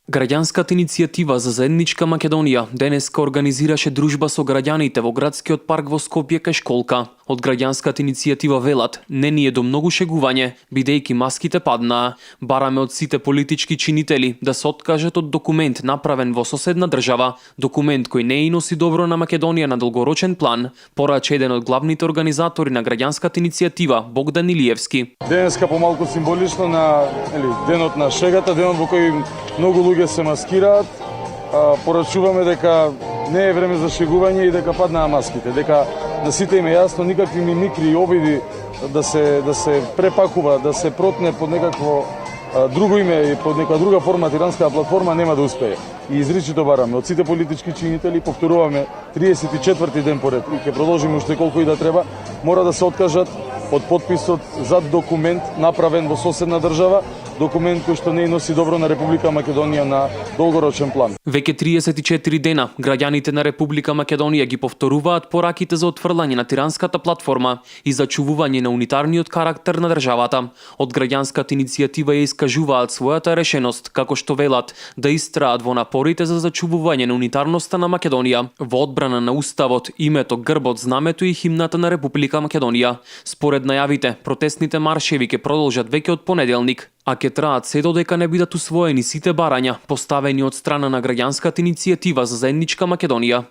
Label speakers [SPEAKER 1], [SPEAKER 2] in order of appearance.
[SPEAKER 1] Граѓанската иницијатива за заедничка Македонија денеска организираше дружба со граѓаните во градскиот парк во Скопје кај школка. Од граѓанската иницијатива велат: не ни е до многу шегување, бидејќи маските паднаа. Бараме од сите политички чинители да се откажат од документ направен во соседна држава, документ кој не и носи добро на Македонија на долгорочен план, порача еден од главните организатори на граѓанската иницијатива, Богдан Илиевски.
[SPEAKER 2] Денеска помалку символично на денот на шегата, денот во кој многу луѓе се маскираат, порачуваме дека не е време за шегување и дека паднаа маските, дека на сите им е јасно никакви мимикри и обиди да се препакува, да се протне под некакво друго име и под некоја друга форма тиранска платформа нема да успее. И изричито бараме од сите политички чинители, повторуваме 34-ти ден поред и ќе продолжиме уште колку и да треба, мора да се откажат од подписот за документ направен во соседна држава, документ кој што не носи добро на Република Македонија на долгорочен план.
[SPEAKER 1] Веќе 34 дена граѓаните на Република Македонија ги повторуваат пораките за отфрлање на тиранската платформа и зачувување на унитарниот карактер на државата. Од граѓанската иницијатива ја искажуваат својата решеност, како што велат, да истраат во напорите за зачувување на унитарноста на Македонија, во одбрана на уставот, името, грбот, знамето и химната на Република Македонија. Според најавите, протестните маршеви ќе продолжат веќе од понеделник, а ќе траат се додека не бидат усвоени сите барања поставени од страна на граѓанската иницијатива за заедничка Македонија.